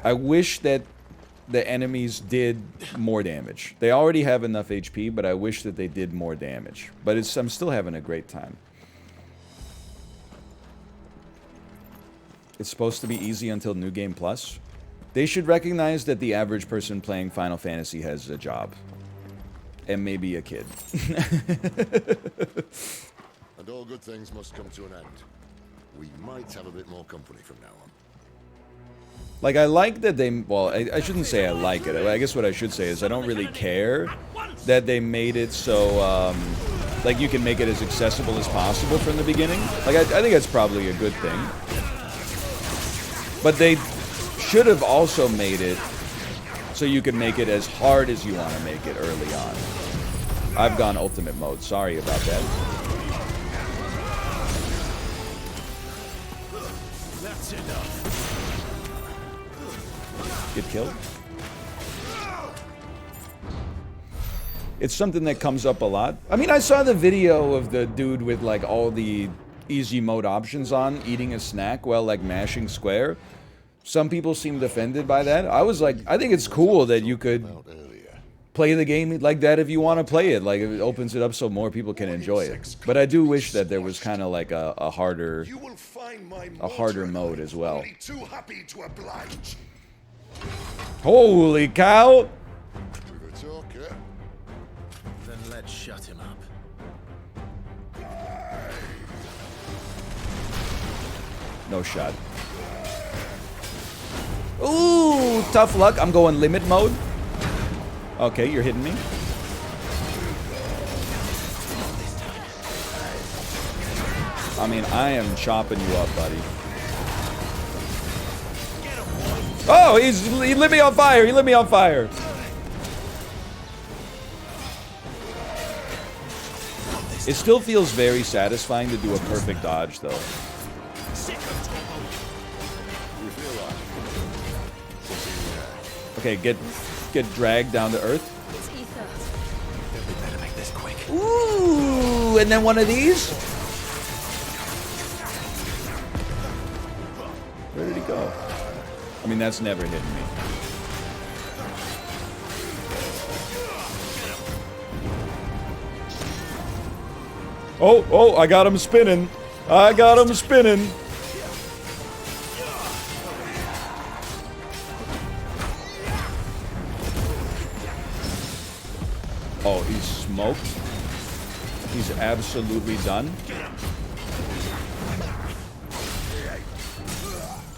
I wish that the enemies did more damage. They already have enough HP, but I wish that they did more damage. But I'm still having a great time. It's supposed to be easy until New Game Plus. They should recognize that the average person playing Final Fantasy has a job. And maybe a kid. And all good things must come to an end. We might have a bit more company from now on. Like, I like that they... Well, I shouldn't say I like it. I guess what I should say is I don't really care that they made it so, like, you can make it as accessible as possible from the beginning. Like, I think that's probably a good thing. But they should have also made it so you can make it as hard as you want to make it early on. I've gone ultimate mode. Sorry about that. That's enough. Get killed. It's something that comes up a lot. I mean, I saw the video of the dude with like all the easy mode options on, eating a snack while like mashing square. Some people seemed offended by that. I was like, I think it's cool that you could play the game like that if you want to play it. Like, it opens it up so more people can enjoy it. But I do wish that there was kind of like a harder mode as well. Holy cow! Then let's shut him up. No shot. Ooh, tough luck. I'm going limit mode. Okay, you're hitting me. I mean, I am chopping you up, buddy. Oh, he lit me on fire. He lit me on fire. It still feels very satisfying to do a perfect dodge, though. Okay, get dragged down to earth. We better make this quick. Ooh, and then one of these. Where did he go? I mean, that's never hitting me. Oh, I got him spinning. I got him spinning. Oh, he's smoked. He's absolutely done.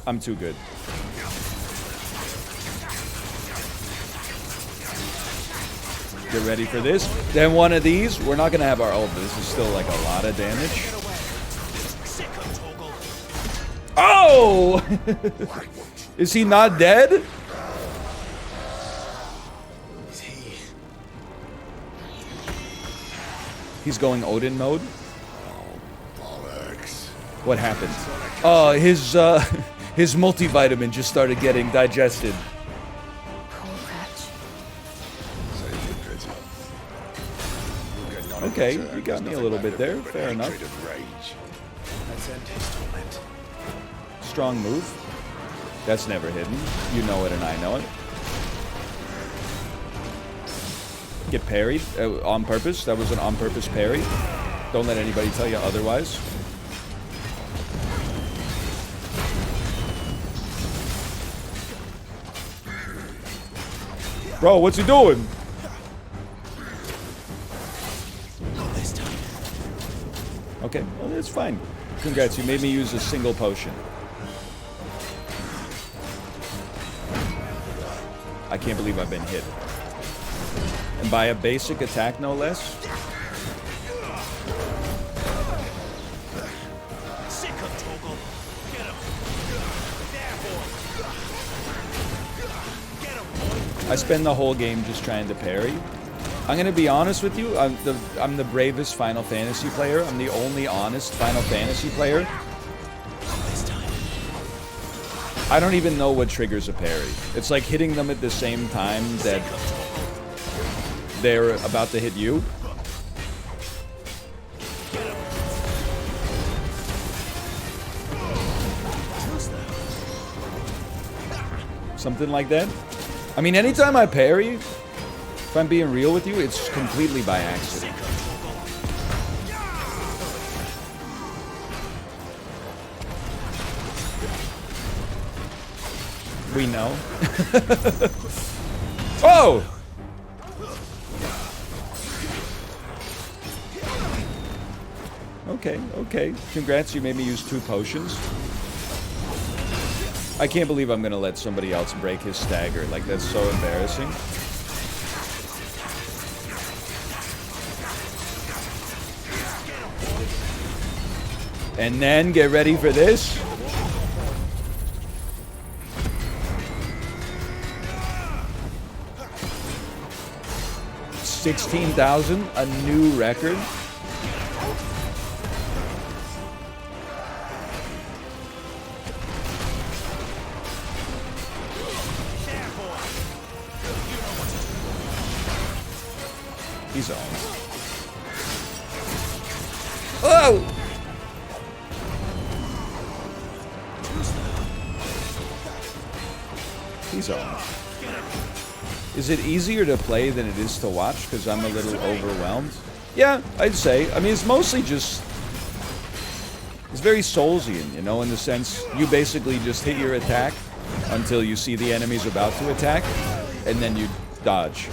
I'm too good. Get ready for this. Then one of these. We're not going to have our ult, but this is still like a lot of damage. Oh! Is he not dead? He's going Odin mode. What happened? Oh, his multivitamin just started getting digested. Okay, you got me a little bit there. Fair enough. Strong move. That's never hidden. You know it and I know it. Get parried on purpose. That was an on-purpose parry. Don't let anybody tell you otherwise. Bro, what's he doing? Okay, well, that's fine. Congrats, you made me use a single potion. I can't believe I've been hit. And by a basic attack, no less. I spend the whole game just trying to parry. I'm gonna be honest with you. I'm the bravest Final Fantasy player. I'm the only honest Final Fantasy player. I don't even know what triggers a parry. It's like hitting them at the same time that they're about to hit you. Something like that. I mean, anytime I parry, if I'm being real with you, it's completely by accident. We know. Oh! Okay, okay. Congrats, you made me use 2 potions. I can't believe I'm gonna let somebody else break his stagger. Like, that's so embarrassing. And then, get ready for this. 16,000, a new record. He's on. Oh! He's on. Is it easier to play than it is to watch? Because I'm a little overwhelmed. Yeah, I'd say. I mean, it's mostly just... It's very Soulsian, you know, in the sense you basically just hit your attack until you see the enemy's about to attack, and then you dodge.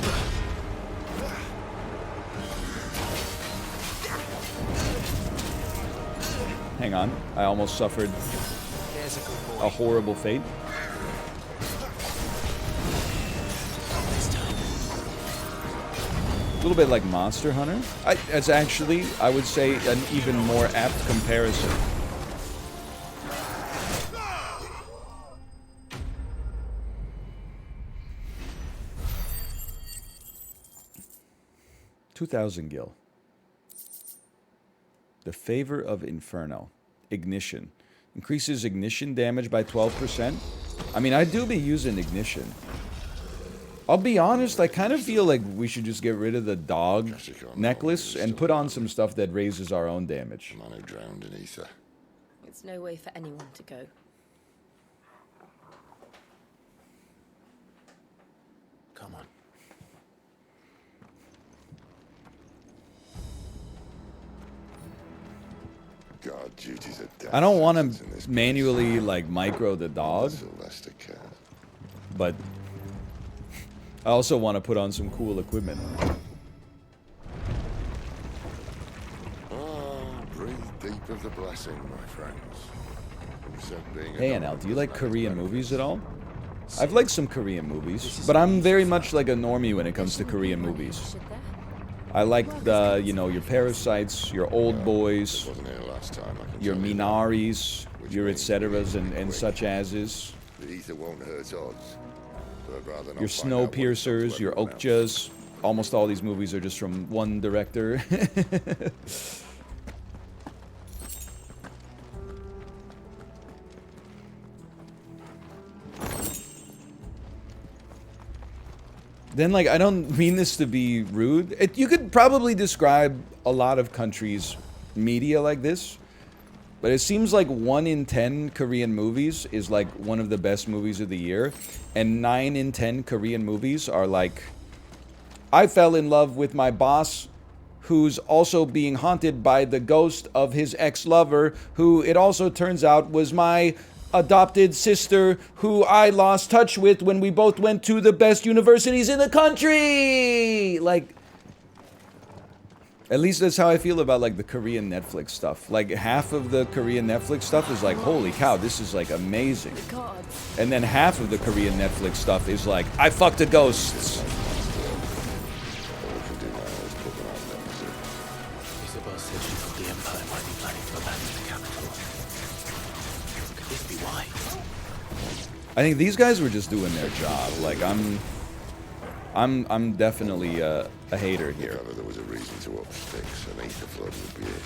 Hang on, I almost suffered a horrible fate. A little bit like Monster Hunter. It's actually, I would say, an even more apt comparison. $2,000 gil. The Favor of Inferno. Ignition. Increases ignition damage by 12%. I mean, I do be using ignition. I'll be honest, I kind of feel like we should just get rid of the dog necklace and put on some stuff that raises our own damage. Man who drowned in ether. It's no way for anyone to go. Come on. God, duties are death. I don't want sentence in to this manually, like, micro the dog, Sylvester Cat. but I also want to put on some cool equipment. Breathe deep of the blessing, my friends. Hey, NL, do you like Korean movies at all? I've liked some Korean movies, but I'm very much like a normie when it comes to Korean movies. I like the, you know, your Parasites, your Old Boys, Wasn't here last time. I can your tell you. Minaris, your etceteras and such ases, The ether won't hurt odds. But I'd rather not your find out what it's done to Snowpiercers, your everyone else. Okjas. Almost all these movies are just from one director. Then, like, I don't mean this to be rude. You could probably describe a lot of countries' media like this, but it seems like 1 in 10 Korean movies is, like, one of the best movies of the year, and 9 in 10 Korean movies are, like, I fell in love with my boss, who's also being haunted by the ghost of his ex-lover, who it also turns out was my adopted sister, who I lost touch with when we both went to the best universities in the country! Like, at least that's how I feel about, like, the Korean Netflix stuff. Like, half of the Korean Netflix stuff is like, holy cow, this is, like, amazing. And then half of the Korean Netflix stuff is like, I fucked the ghosts. All we can do now is put them out there. Isabel said she thought the Empire might be planning to abandon the capital. Could this be why? I think these guys were just doing their job. Like, I'm definitely a hater here. If ever there was a reason to up sticks, an ether flood would be it.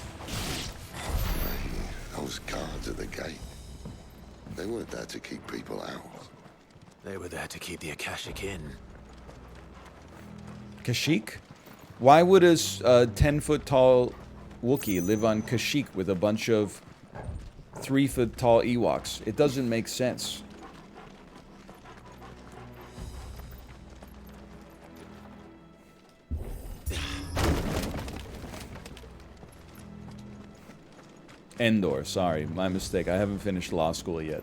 Hey, those guards at the gate. They weren't there to keep people out. They were there to keep the Akashic in. Kashyyyk? Why would a 10-foot-tall Wookiee live on Kashyyyk with a bunch of 3-foot-tall Ewoks? It doesn't make sense. Endor, sorry. My mistake. I haven't finished law school yet.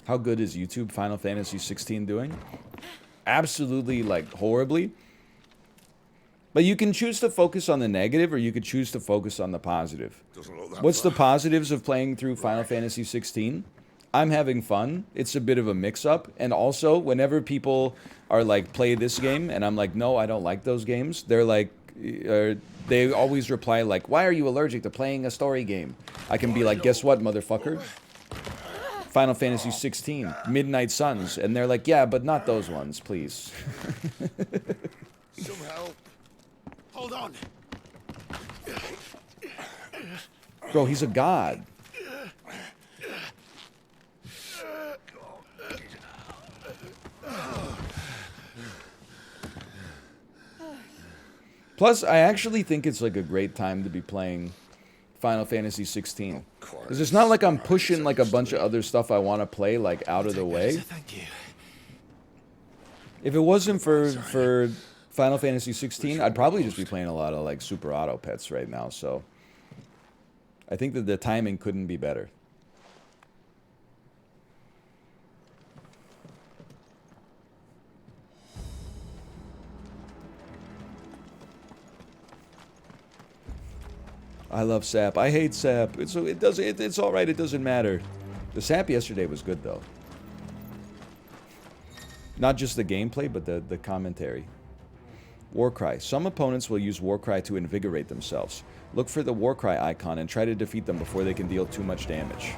How good is YouTube Final Fantasy 16 doing? Absolutely, like, horribly. But you can choose to focus on the negative, or you could choose to focus on the positive. What's the positives of playing through Final Fantasy 16? I'm having fun. It's a bit of a mix-up. And also, whenever people are like, play this game, and I'm like, no, I don't like those games, they're like, they always reply like, why are you allergic to playing a story game? I can be like, guess what, motherfucker? Final Fantasy 16, Midnight Suns. And they're like, yeah, but not those ones, please. Some help. Hold on. Bro, he's a god. Plus, I actually think it's like a great time to be playing Final Fantasy 16. Because it's not like I'm pushing like a bunch of other stuff I want to play like out of the way. Thank you. If it wasn't for Final Fantasy 16, I'd probably just be playing a lot of like Super Auto Pets right now, so I think that the timing couldn't be better. I love SAP. I hate SAP. It's all right. It doesn't matter. The SAP yesterday was good though. Not just the gameplay, but the commentary. Warcry. Some opponents will use Warcry to invigorate themselves. Look for the Warcry icon and try to defeat them before they can deal too much damage.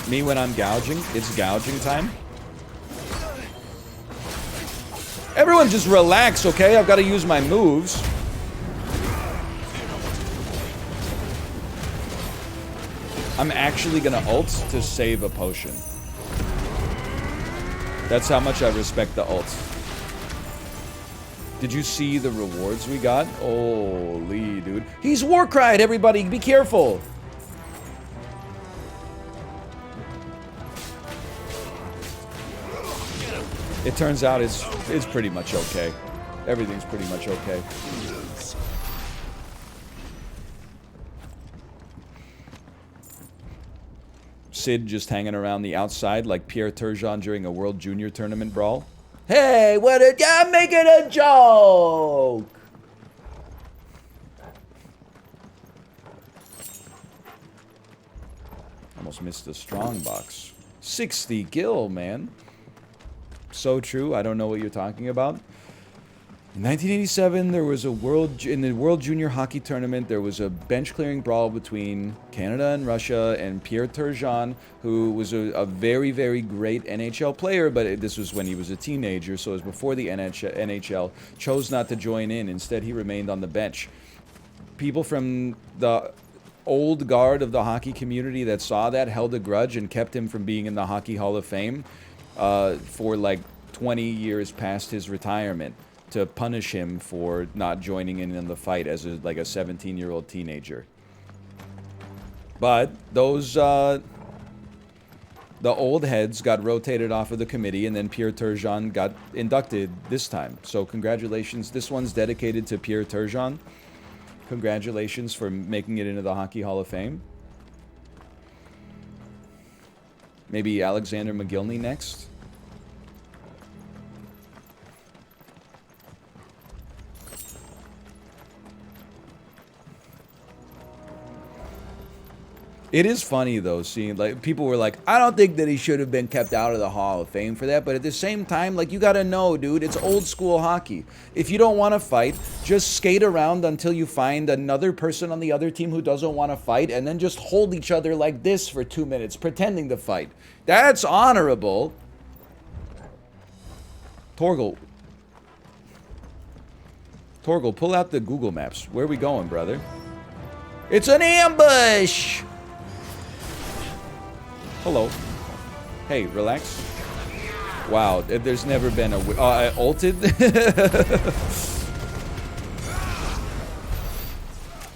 Me when I'm gouging, it's gouging time. Everyone just relax, okay? I've got to use my moves. I'm actually gonna ult to save a potion. That's how much I respect the ult. Did you see the rewards we got? Holy, dude. He's Warcried, everybody. Be careful. It turns out it's pretty much okay. Everything's pretty much okay. Sid just hanging around the outside like Pierre Turgeon during a World Junior Tournament brawl. Hey, I'm making a joke! Almost missed the strong box. 60 gil, man. So true. I don't know what you're talking about. In 1987, there was in the World Junior Hockey Tournament, there was a bench-clearing brawl between Canada and Russia, and Pierre Turgeon, who was a very, very great NHL player, but this was when he was a teenager, so it was before the NHL, chose not to join in. Instead, he remained on the bench. People from the old guard of the hockey community that saw that held a grudge and kept him from being in the Hockey Hall of Fame for like 20 years past his retirement, to punish him for not joining in the fight as like a 17-year-old teenager. But those the old heads got rotated off of the committee, and then Pierre Turgeon got inducted this time. So congratulations. This one's dedicated to Pierre Turgeon. Congratulations for making it into the Hockey Hall of Fame. Maybe Alexander McGillney next. It is funny though, seeing like people were like, I don't think that he should have been kept out of the Hall of Fame for that, but at the same time, like, you gotta know, dude, it's old school hockey. If you don't want to fight, just skate around until you find another person on the other team who doesn't want to fight, and then just hold each other like this for 2 minutes, pretending to fight. That's honorable. Torgal, pull out the Google Maps. Where are we going, brother? It's an ambush! Hello. Hey, relax. Wow, there's never been a... I ulted?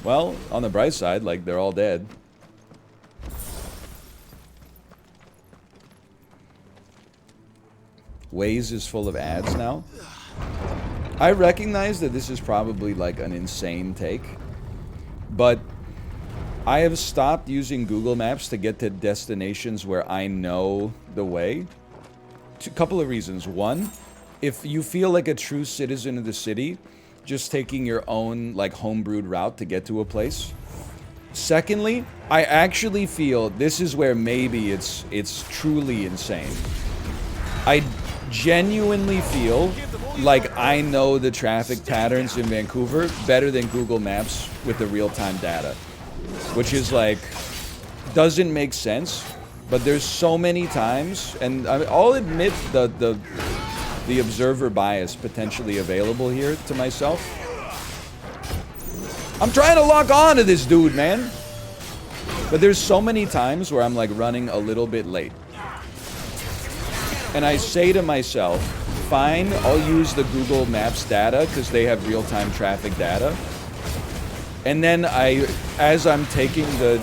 Well, on the bright side, like, they're all dead. Waze is full of ads now. I recognize that this is probably like an insane take, but I have stopped using Google Maps to get to destinations where I know the way. A couple of reasons. One, if you feel like a true citizen of the city, just taking your own like homebrewed route to get to a place. Secondly, I actually feel this is where maybe it's truly insane. I genuinely feel like I know the traffic patterns in Vancouver better than Google Maps with the real-time data, which is like, doesn't make sense, but there's so many times, and I'll admit the observer bias potentially available here to myself. I'm trying to lock on to this dude, man. But there's so many times where I'm like running a little bit late. And I say to myself, fine, I'll use the Google Maps data because they have real-time traffic data. And then as I'm taking the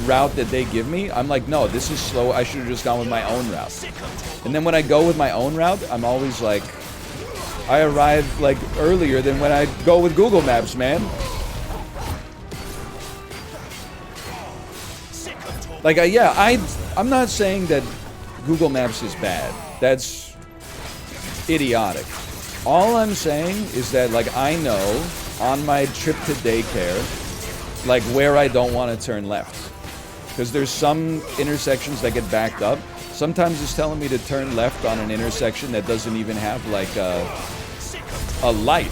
route that they give me, I'm like, no, this is slow. I should have just gone with my own route. And then when I go with my own route, I'm always like, I arrive like earlier than when I go with Google Maps, man. Like, I'm not saying that Google Maps is bad. That's idiotic. All I'm saying is that, like, I know on my trip to daycare, like, where I don't want to turn left. Because there's some intersections that get backed up. Sometimes it's telling me to turn left on an intersection that doesn't even have, like, a light.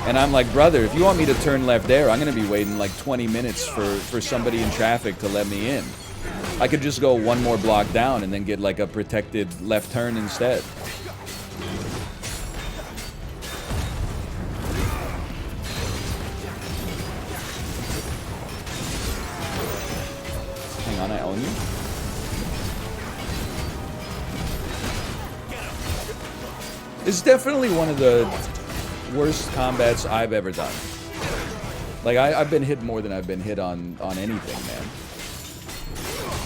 And I'm like, brother, if you want me to turn left there, I'm going to be waiting, like, 20 minutes for somebody in traffic to let me in. I could just go one more block down and then get like a protected left turn instead. Hang on, I own you. It's definitely one of the worst combats I've ever done. Like, I've been hit more than I've been hit on anything, man,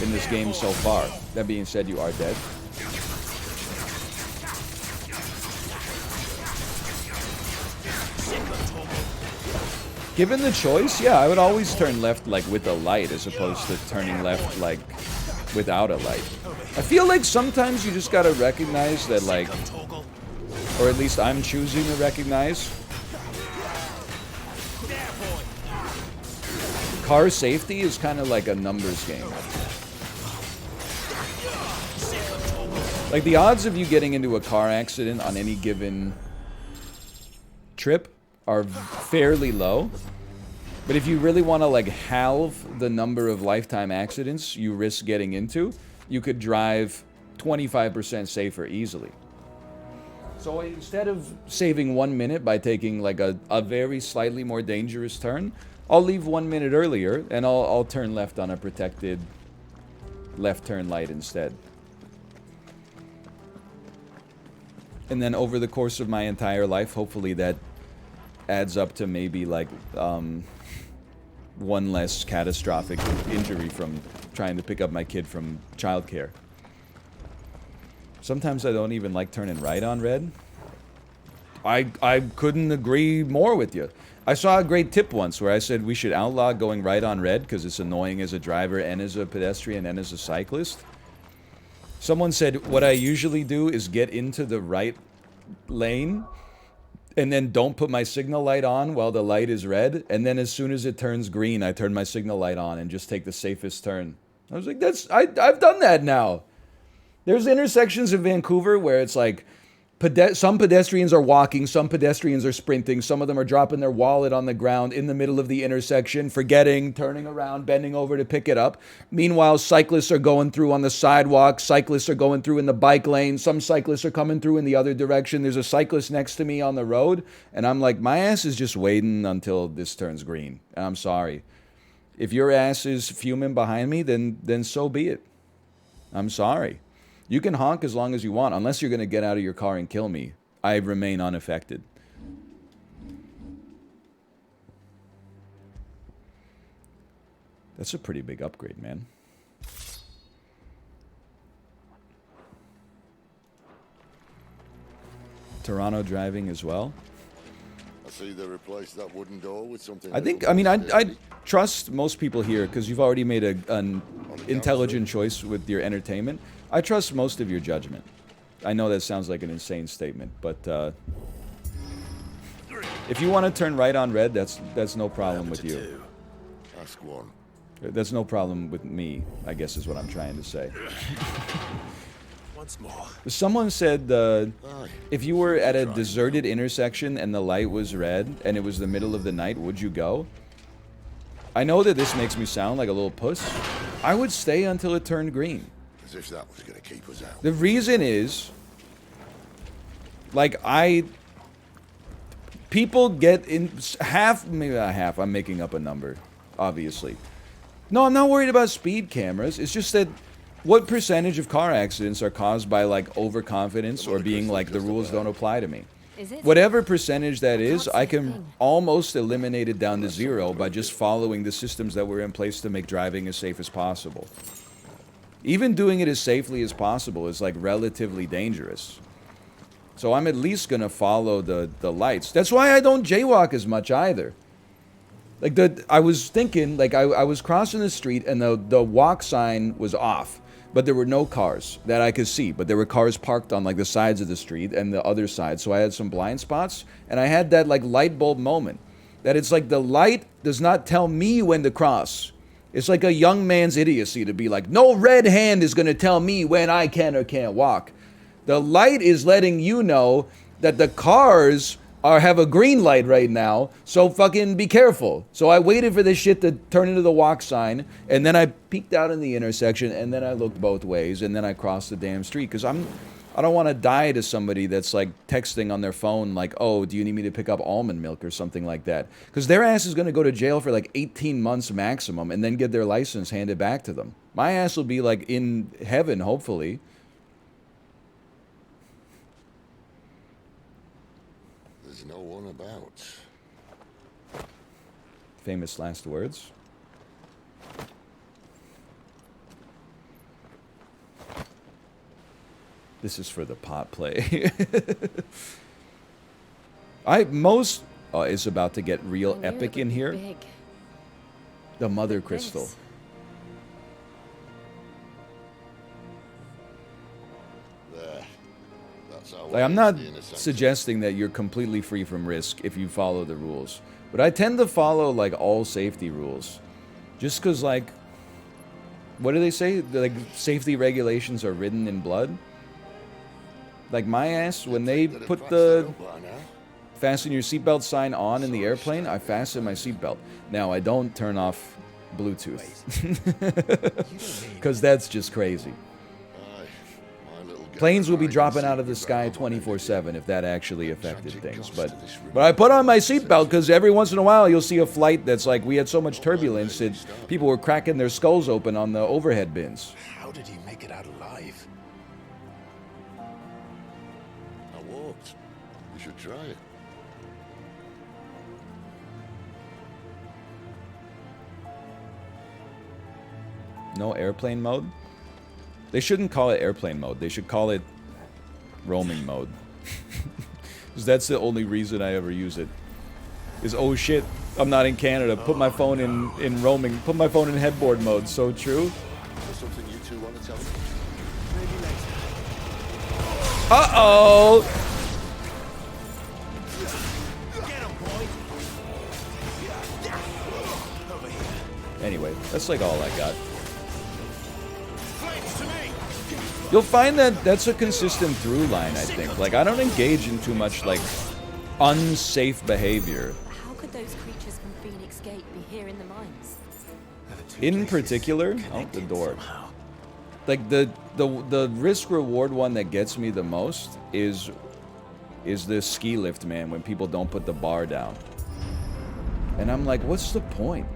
in this game so far. That being said, you are dead. Given the choice, yeah, I would always turn left, like, with a light as opposed to turning left, like, without a light. I feel like sometimes you just gotta recognize that, like, or at least I'm choosing to recognize, car safety is kind of like a numbers game. Like, the odds of you getting into a car accident on any given trip are fairly low. But if you really want to, like, halve the number of lifetime accidents you risk getting into, you could drive 25% safer easily. So instead of saving 1 minute by taking, like, a very slightly more dangerous turn, I'll leave 1 minute earlier and I'll turn left on a protected left turn light instead. And then over the course of my entire life, hopefully that adds up to maybe, like, one less catastrophic injury from trying to pick up my kid from childcare. Sometimes I don't even like turning right on red. I couldn't agree more with you. I saw a great tip once where I said we should outlaw going right on red because it's annoying as a driver and as a pedestrian and as a cyclist. Someone said what I usually do is get into the right lane and then don't put my signal light on while the light is red, and then as soon as it turns green, I turn my signal light on and just take the safest turn. I was like, I've done that now. There's intersections in Vancouver where it's like, some pedestrians are walking, some pedestrians are sprinting, some of them are dropping their wallet on the ground in the middle of the intersection, forgetting, turning around, bending over to pick it up. Meanwhile, cyclists are going through on the sidewalk, cyclists are going through in the bike lane, some cyclists are coming through in the other direction. There's a cyclist next to me on the road, and I'm like, my ass is just waiting until this turns green. And I'm sorry. If your ass is fuming behind me, then so be it. I'm sorry. You can honk as long as you want, unless you're going to get out of your car and kill me. I remain unaffected. That's a pretty big upgrade, man. Toronto driving as well. I see they replaced that wooden door with something. I think, I mean, I trust most people here because you've already made an intelligent choice with your entertainment. I trust most of your judgment. I know that sounds like an insane statement, but if you want to turn right on red, that's no problem with you. Ask one. That's no problem with me, I guess is what I'm trying to say. Once more. Someone said if you were at a deserted intersection and the light was red and it was the middle of the night, would you go? I know that this makes me sound like a little puss. I would stay until it turned green. As if that was going to keep us out. The reason is, like, people get in half, maybe not half, I'm making up a number, obviously. No, I'm not worried about speed cameras. It's just that what percentage of car accidents are caused by, like, overconfidence or being like, the rules don't apply to me? Whatever percentage that is, I can almost eliminate it down to zero by just following the systems that were in place to make driving as safe as possible. Even doing it as safely as possible is, like, relatively dangerous. So I'm at least gonna follow the lights. That's why I don't jaywalk as much either. Like, I was thinking, like, I was crossing the street and the walk sign was off. But there were no cars that I could see. But there were cars parked on, like, the sides of the street and the other side. So I had some blind spots. And I had that, like, light bulb moment. That it's like the light does not tell me when to cross. It's like a young man's idiocy to be like, no red hand is going to tell me when I can or can't walk. The light is letting you know that the cars have a green light right now, so fucking be careful. So I waited for this shit to turn into the walk sign, and then I peeked out in the intersection, and then I looked both ways, and then I crossed the damn street, because I don't want to die to somebody that's, like, texting on their phone, like, oh, do you need me to pick up almond milk or something like that? Because their ass is going to go to jail for, like, 18 months maximum, and then get their license handed back to them. My ass will be, like, in heaven, hopefully. There's no one about. Famous last words. This is for the pot play. Is about to get real epic in here. Big. The mother Thanks. crystal. There. That's how Like, I'm not suggesting that you're completely free from risk if you follow the rules. But I tend to follow, like, all safety rules. Just because, like, what do they say? Like, safety regulations are written in blood. Like, my ass, when they put the fasten your seatbelt sign on in the airplane, I fasten my seatbelt. Now, I don't turn off Bluetooth. Because that's just crazy. Planes will be dropping out of the sky 24/7 if that actually affected things. But I put on my seatbelt because every once in a while you'll see a flight that's like, we had so much turbulence that people were cracking their skulls open on the overhead bins. How did he make it out alive? I walked. You should try it. No airplane mode? They shouldn't call it airplane mode. They should call it roaming mode. Because that's the only reason I ever use it. Is, oh shit, I'm not in Canada. Put my phone in roaming. Put my phone in headboard mode. So true. There's something you two want to tell me? Maybe later. Uh-oh! Get him, boy. Over here. Anyway, that's like all I got. Flames to me. You'll find that that's a consistent through line, I think. Like, I don't engage in too much, like, unsafe behavior. How could those creatures from Phoenix Gate be here in the mines? In particular, oh, the door. Like, the risk-reward one that gets me the most is the ski lift, man, when people don't put the bar down. And I'm like, what's the point?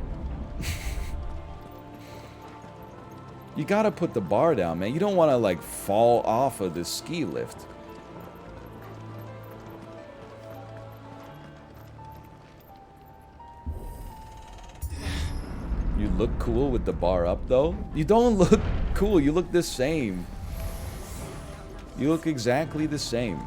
You gotta put the bar down, man. You don't want to, like, fall off of the ski lift. You look cool with the bar up, though? You don't look cool. You look the same. You look exactly the same.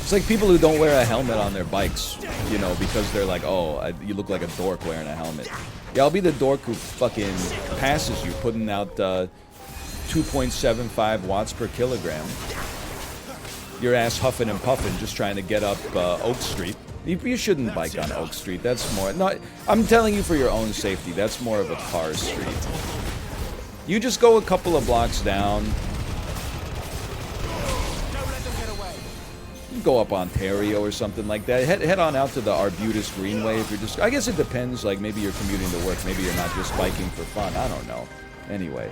It's like people who don't wear a helmet on their bikes, you know, because they're like, oh, you look like a dork wearing a helmet. Yeah, I'll be the dork who fucking passes you, putting out 2.75 watts per kilogram. Your ass huffing and puffing, just trying to get up Oak Street. You shouldn't bike on Oak Street. That's more... Not, I'm telling you for your own safety. That's more of a car street. You just go a couple of blocks down. You go up Ontario or something like that. Head on out to the Arbutus Greenway if you're just... I guess it depends. Like, maybe you're commuting to work. Maybe you're not just biking for fun. I don't know. Anyway.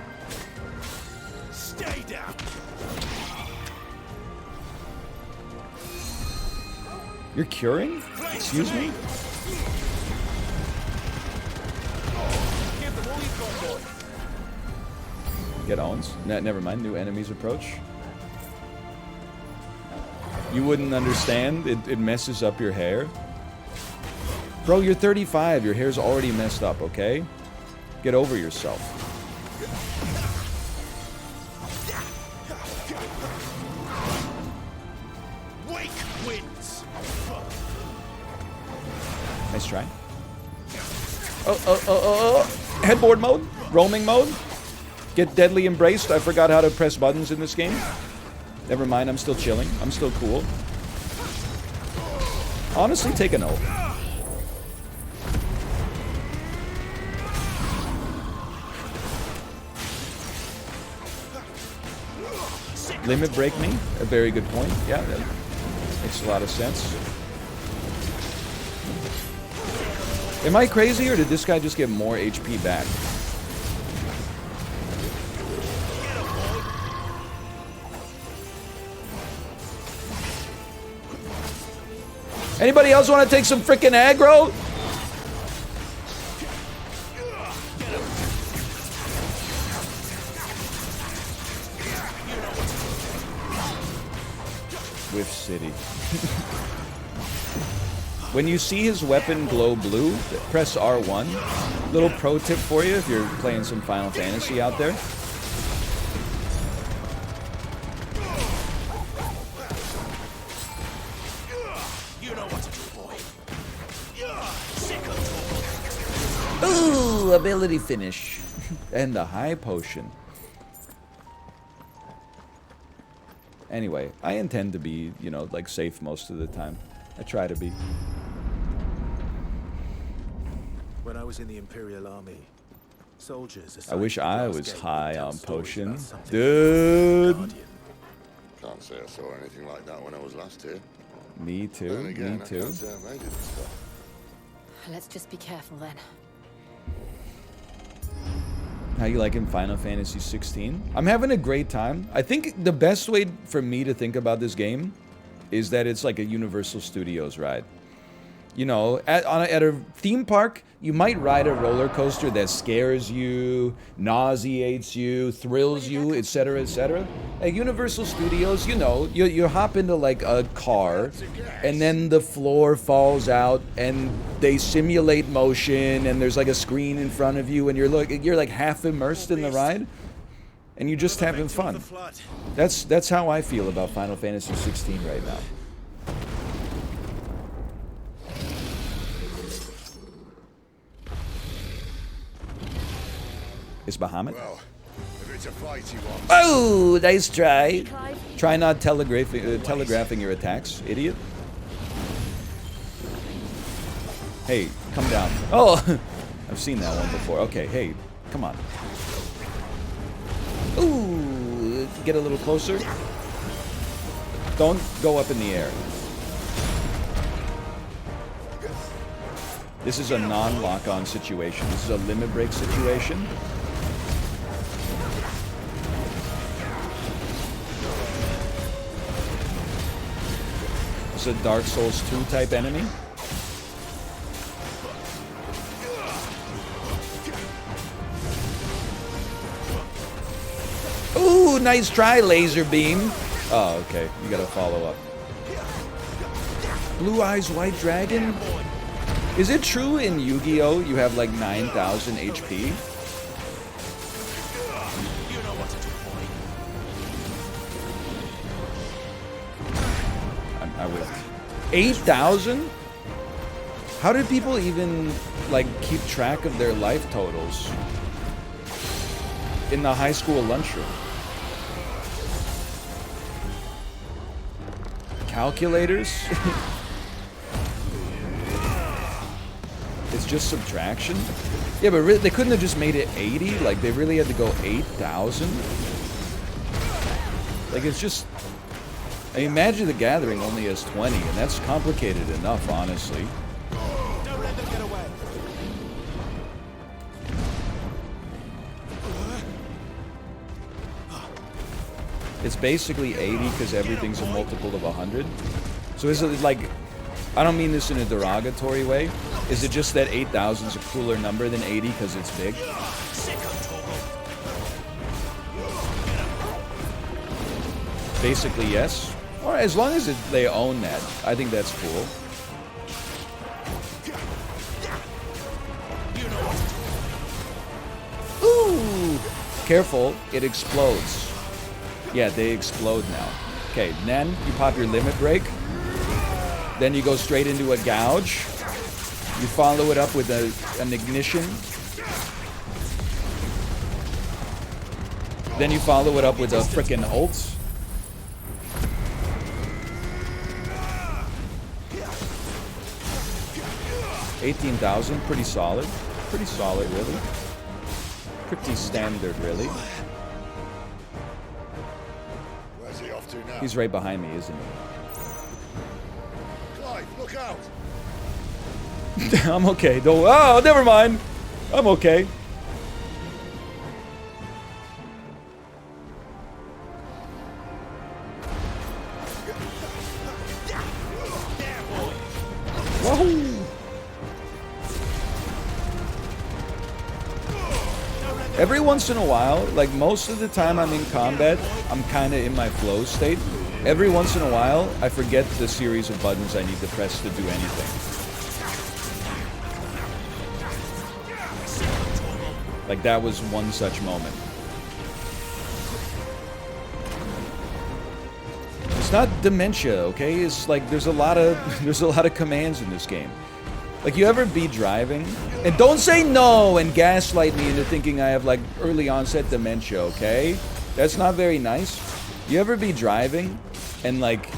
Stay down. You're curing? Excuse me? Get owns. Never mind. New enemies approach. You wouldn't understand. It messes up your hair. Bro, you're 35. Your hair's already messed up, okay? Get over yourself. Nice try. Oh. Headboard mode? Roaming mode? Get deadly embraced? I forgot how to press buttons in this game. Never mind, I'm still chilling. I'm still cool. Honestly, take a note. Limit break me? A very good point. Yeah, that makes a lot of sense. Am I crazy, or did this guy just get more HP back? Anybody else want to take some frickin' aggro? Whiff City. When you see his weapon glow blue, press R1. Little pro tip for you if you're playing some Final Fantasy out there. Ooh, ability finish. And the high potion. Anyway, I intend to be, you know, like safe most of the time. I try to be. When I was in the Imperial Army, soldiers... I wish I was high on potions. Dude! Can't say I saw anything like that when I was last here. Me too, Then again, me too. I can't say I made it stuff. Let's just be careful then. How you liking Final Fantasy 16? I'm having a great time. I think the best way for me to think about this game is that it's like a Universal Studios ride. You know, at a theme park, you might ride a roller coaster that scares you, nauseates you, thrills you, etc., etc. At Universal Studios, you know, you hop into like a car, and then the floor falls out, and they simulate motion, and there's like a screen in front of you, and you're like half immersed in the ride, and you're just having fun. That's how I feel about Final Fantasy 16 right now. Is Bahamut? Well, if it's a fight you want... Oh, nice try. Try not telegraphing your attacks, idiot. Hey, come down. Oh, I've seen that one before. Okay, hey, come on. Ooh, get a little closer. Don't go up in the air. This is a non-lock-on situation. This is a limit break situation. It's a Dark Souls 2 type enemy. Ooh, nice try, laser beam. Oh, okay. You gotta follow up. Blue Eyes White Dragon? Is it true in Yu-Gi-Oh! You have like 9,000 HP? You know what to do, boy. I would. 8,000? How did people even like keep track of their life totals in the high school lunchroom? Calculators? It's just subtraction? Yeah, but really, they couldn't have just made it 80? Like, they really had to go 8,000? Like, it's just... I mean, Magic the Gathering only has 20, and that's complicated enough, honestly. Don't let them get away. It's basically 80 because everything's a multiple of 100. So is it like... I don't mean this in a derogatory way. Is it just that 8,000 is a cooler number than 80 because it's big? Basically, yes. Or as long as they own that, I think that's cool. Ooh! Careful, it explodes. Yeah, they explode now. Okay, then you pop your limit break. Then you go straight into a gouge. You follow it up with an ignition. Then you follow it up with a frickin' ult. $18,000, pretty solid. Pretty solid, really. Pretty standard, really. Where's he off to now? He's right behind me, isn't he? Clive, look out! I'm okay. Don't. Oh, never mind. I'm okay. Whoa. Every once in a while, like most of the time I'm in combat, I'm kind of in my flow state. Every once in a while, I forget the series of buttons I need to press to do anything. Like that was one such moment. It's not dementia, okay? It's like there's a lot of commands in this game. Like you ever be driving and don't say no and gaslight me into thinking I have like early onset dementia, okay? That's not very nice. You ever be driving and like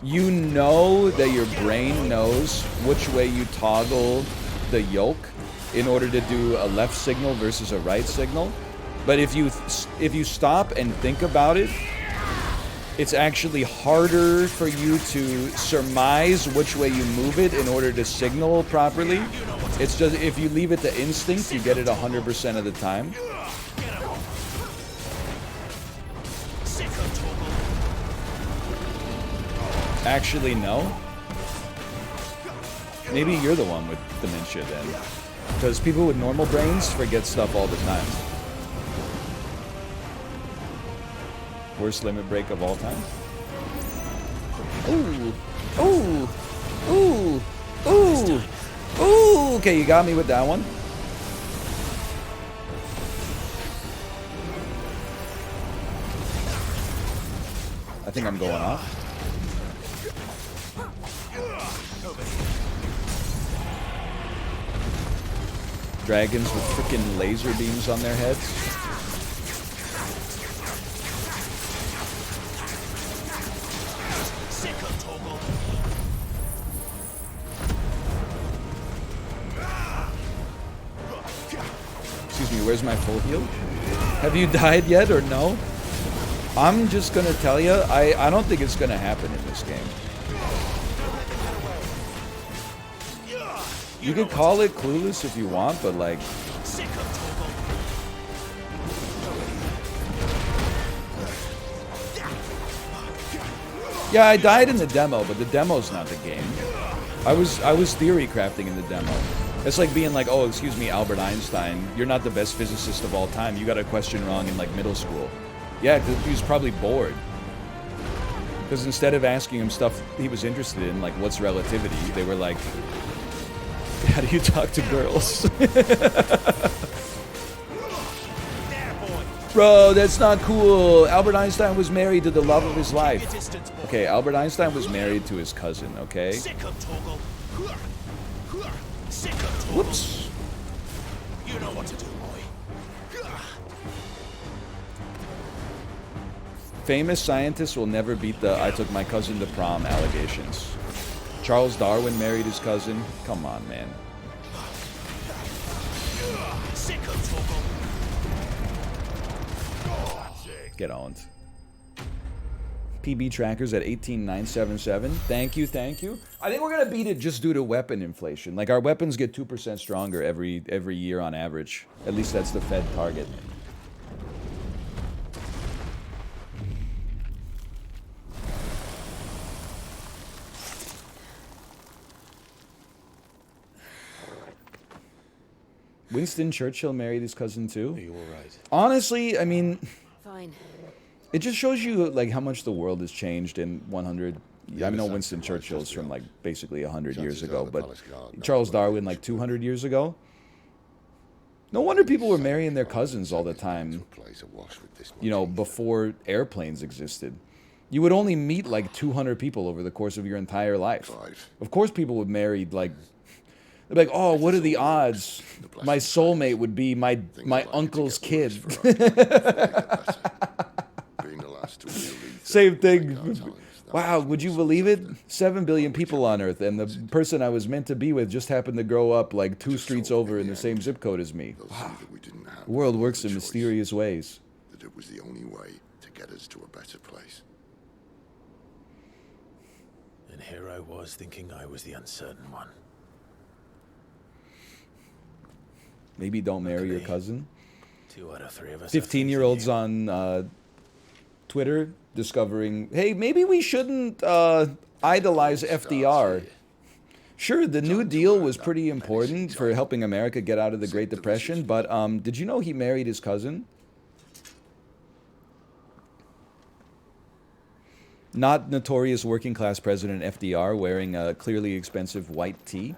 you know that your brain knows which way you toggle the yoke in order to do a left signal versus a right signal, but if you stop and think about it, it's actually harder for you to surmise which way you move it in order to signal properly. It's just if you leave it to instinct, you get it 100% of the time. Actually, no. Maybe you're the one with dementia then. Because people with normal brains forget stuff all the time. Worst limit break of all time? Ooh. Ooh. Ooh. Ooh. Ooh. Okay, you got me with that one. I think I'm going off. Dragons with freaking laser beams on their heads. Excuse me, where's my full heal? Have you died yet or no? I'm just gonna tell you, I don't think it's gonna happen in this game. You could call it clueless if you want, but like... Yeah, I died in the demo, but the demo's not the game. I was theory crafting in the demo. It's like being like, oh, excuse me, Albert Einstein, you're not the best physicist of all time. You got a question wrong in like middle school. Yeah, he was probably bored. Because instead of asking him stuff he was interested in, like what's relativity, they were like, how do you talk to girls? Bro, that's not cool. Albert Einstein was married to the love of his life. Okay, Albert Einstein was married to his cousin, okay? Whoops. You know what to do, boy. Famous scientists will never beat the I took my cousin to prom allegations. Charles Darwin married his cousin. Come on, man. Get owned. PB trackers at 18,977. Thank you, thank you. I think we're gonna beat it just due to weapon inflation. Like our weapons get 2% stronger every year on average. At least that's the Fed target. Winston Churchill married his cousin too? Are you alright? Honestly, I mean, Fine. it just shows you like how much the world has changed in 100. I know Winston Churchill's from like basically 100 years ago, but Charles Darwin like 200 years ago. No wonder people were marrying their cousins all the time. You know, before airplanes existed. You would only meet like 200 people over the course of your entire life. Of course people would marry like... They're like, oh, what are the odds? My soulmate would be my uncle's kid. Same thing. Wow, would you believe it? 7 billion people on Earth, and the person I was meant to be with just happened to grow up like 2 streets over in the same zip code as me. Wow. The world works in mysterious ways. That it was the only way to get us to a better place. And here I was thinking I was the uncertain one. Maybe don't marry your cousin. 2 out of 3 of us. 15-year-olds on Twitter discovering, hey, maybe we shouldn't idolize FDR. Sure, the New Deal was pretty important for helping America get out of the Great Depression, but did you know he married his cousin? Not notorious working-class President FDR wearing a clearly expensive white tee.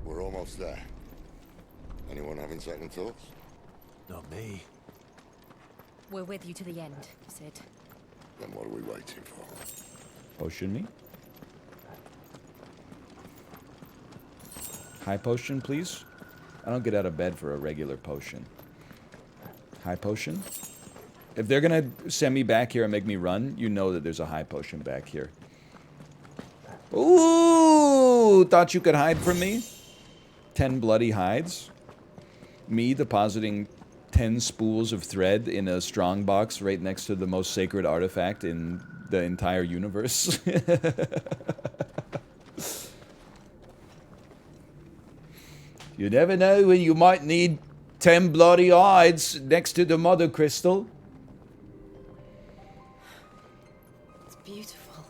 We're almost there. Anyone having second thoughts? Not me. We're with you to the end, Sid. Then what are we waiting for? Potion me. High potion, please. I don't get out of bed for a regular potion. High potion. If they're gonna send me back here and make me run, you know that there's a high potion back here. Ooh! Thought you could hide from me? 10 bloody hides. Me depositing 10 spools of thread in a strong box right next to the most sacred artifact in the entire universe. You never know when you might need 10 bloody hides next to the mother crystal. It's beautiful.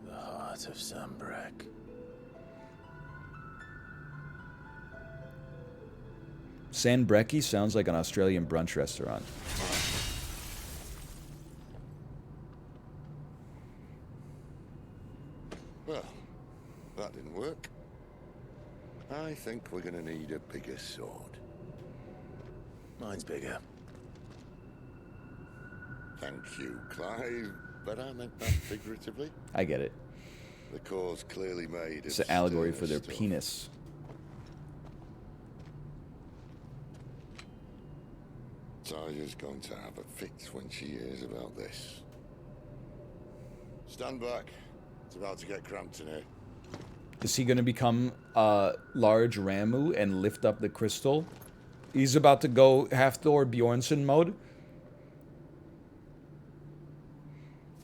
The heart of Sambrek. Sandbrekkie sounds like an Australian brunch restaurant. Well, that didn't work. I think we're gonna need a bigger sword. Mine's bigger. Thank you, Clive, but I meant that figuratively. I get it. The core's clearly made. It's an allegory for their penis. Taya's going to have a fit when she hears about this. Stand back. It's about to get cramped in here. Is he going to become a large Ramu and lift up the crystal? He's about to go half-Thor Bjornsson mode.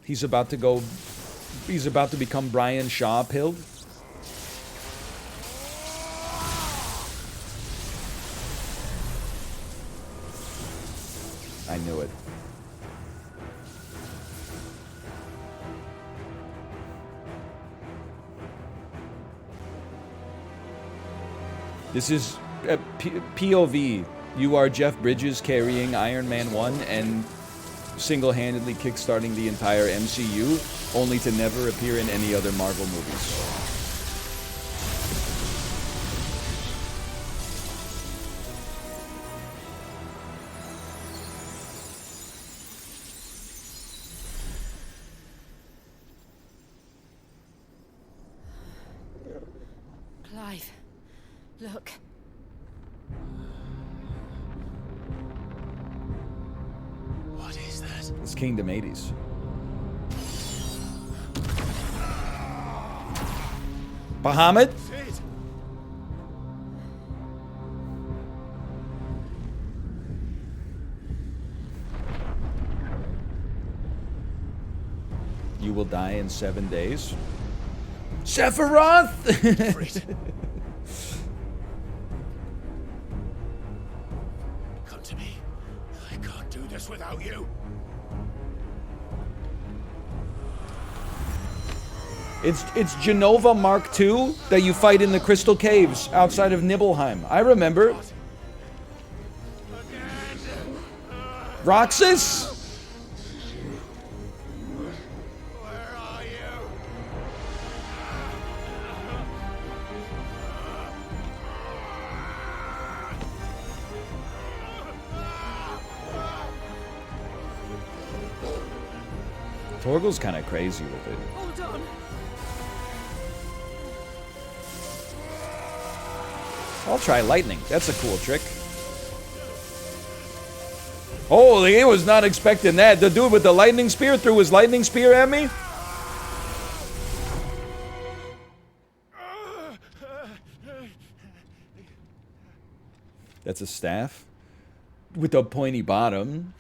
He's about to go... He's about to become Brian Shaw Pild. I knew it. This is POV. You are Jeff Bridges carrying Iron Man 1 and single-handedly kickstarting the entire MCU, only to never appear in any other Marvel movies. Clive, look. What is that? It's Kingdom 80s. Bahamut? Sid! You will die in 7 days. Sephiroth! Come to me. I can't do this without you. It's Genova Mark II that you fight in the Crystal Caves outside of Nibelheim. I remember. Roxas? Where are you? Torgal's kind of crazy with it. Hold on. I'll try lightning. That's a cool trick. Holy, he was not expecting that. The dude with the lightning spear threw his lightning spear at me? That's a staff with a pointy bottom.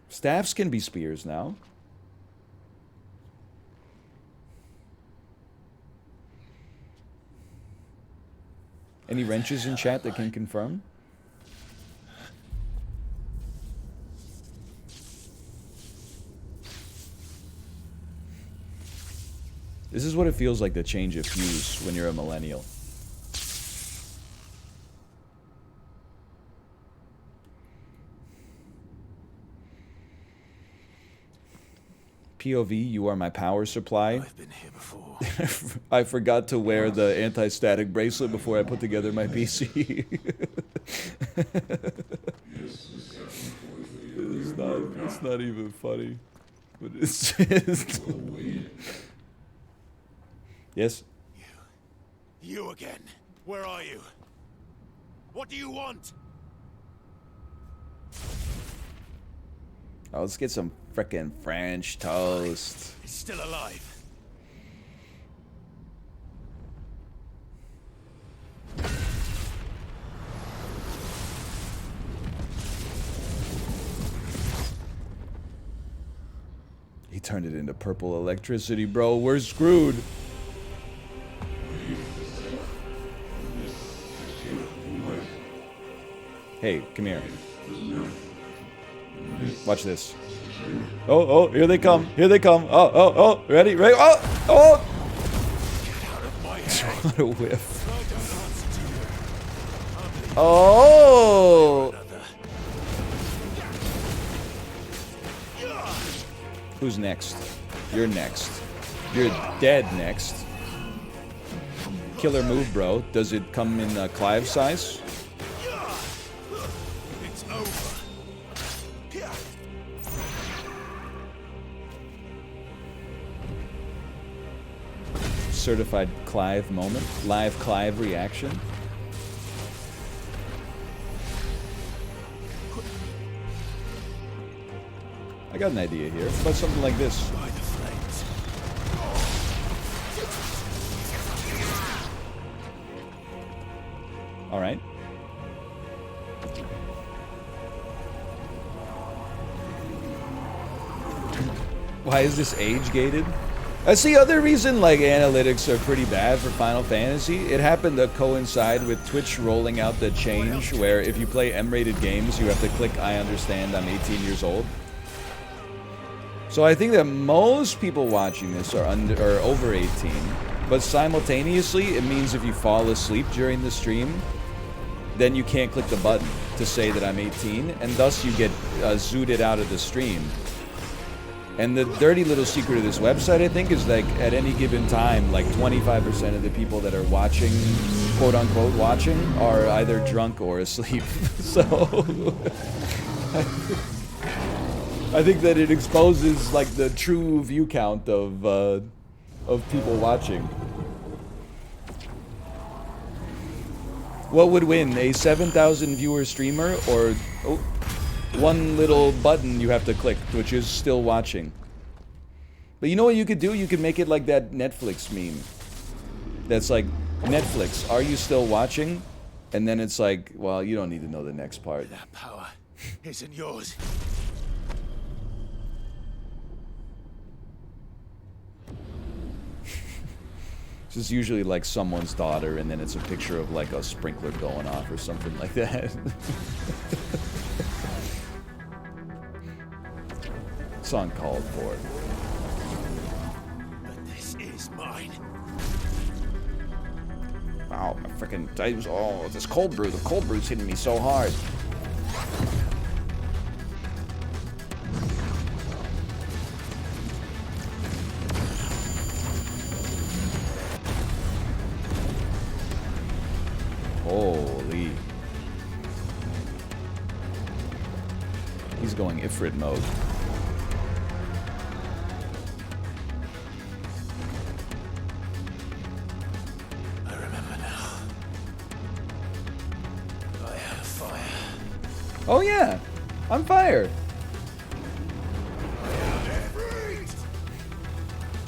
Staffs can be spears now. Any wrenches in chat that can confirm? This is what it feels like to change a fuse when you're a millennial. POV, you are my power supply. I've been here before. I forgot to wear the anti-static bracelet before I put together my PC. It's not even funny. But it's just... Yes? You again. Where are you? What do you want? Oh, let's get some frickin' French toast. He's still alive. He turned it into purple electricity, bro. We're screwed. Hey, come here. Watch this. Oh, here they come. Here they come. Oh, ready? Ready? Oh! What a whiff. Oh! Who's next? You're next. You're dead next. Killer move, bro. Does it come in Clive size? It's over. Certified Clive moment. Live Clive reaction. I got an idea here. What about something like this? By the flames. All right. Why is this age gated? That's the other reason, like, analytics are pretty bad for Final Fantasy. It happened to coincide with Twitch rolling out the change where if you play M-rated games, you have to click I understand I'm 18 years old. So I think that most people watching this are over 18. But simultaneously, it means if you fall asleep during the stream, then you can't click the button to say that I'm 18, and thus you get zooted out of the stream. And the dirty little secret of this website, I think, is like at any given time, like 25% of the people that are watching, quote unquote watching, are either drunk or asleep. So I think that it exposes like the true view count of people watching. What would win, a 7,000 viewer streamer or one little button you have to click, which is still watching? But you know what you could do? You could make it like that Netflix meme. That's like, Netflix, are you still watching? And then it's like, well, you don't need to know the next part. That power isn't yours. It's just usually like someone's daughter, and then it's a picture of like a sprinkler going off or something like that. It's uncalled for. But this is mine. Wow, my freaking oh, this cold brew. The cold brew's hitting me so hard. Holy. He's going Ifrit mode. I remember now. I have fire. Oh yeah, I'm fire.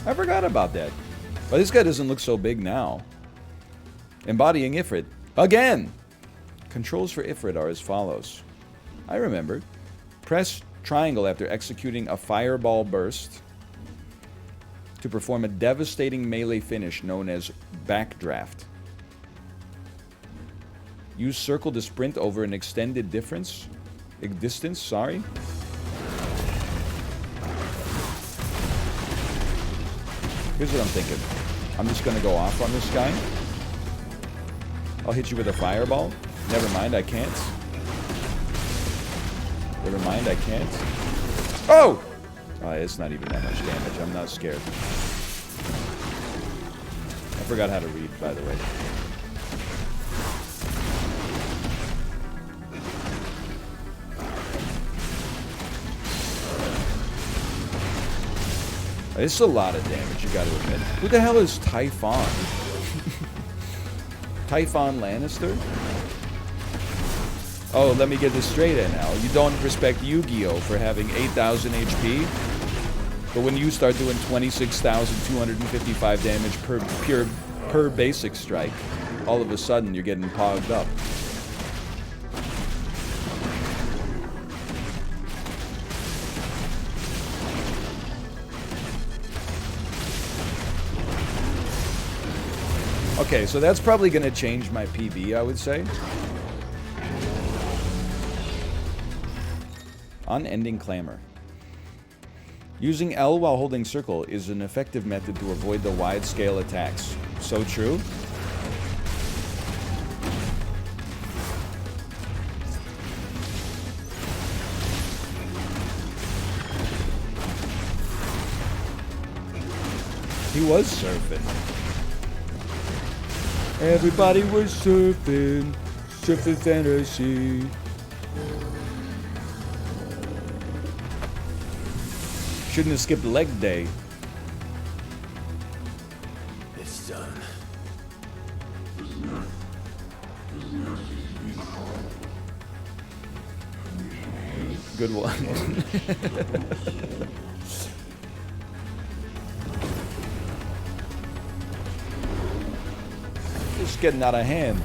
I forgot about that. But this guy doesn't look so big now. Embodying Ifrit. Again! Controls for Ifrit are as follows. I remember. Press triangle after executing a fireball burst to perform a devastating melee finish known as backdraft. Use circle to sprint over an extended distance. Sorry. Here's what I'm thinking. I'm just gonna go off on this guy. I'll hit you with a fireball. Never mind, I can't. Never mind, I can't. Oh! It's not even that much damage. I'm not scared. I forgot how to read, by the way. It's a lot of damage, you gotta admit. Who the hell is Typhon? Typhon Lannister? Oh, let me get this straight in now. You don't respect Yu-Gi-Oh! For having 8,000 HP, but when you start doing 26,255 damage per basic strike, all of a sudden you're getting pogged up. Okay, so that's probably going to change my PB, I would say. Unending Clamor. Using L while holding circle is an effective method to avoid the wide-scale attacks. So true. He was surfing. Everybody was surfing. Surfing fantasy. Shouldn't have skipped leg day. It's done. Good one. It's getting out of hand.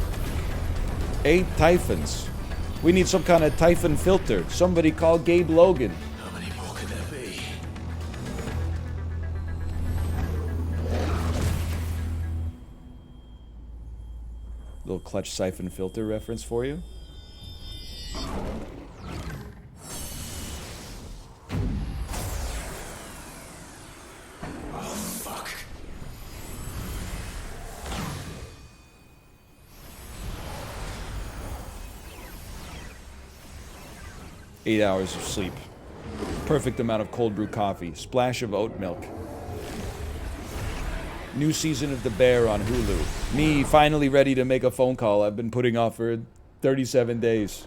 8 Typhons. We need some kind of Typhon filter. Somebody call Gabe Logan. How many more could there be? Little clutch siphon filter reference for you. 8 hours of sleep. Perfect amount of cold brew coffee. Splash of oat milk. New season of The Bear on Hulu. Me finally ready to make a phone call I've been putting off for 37 days.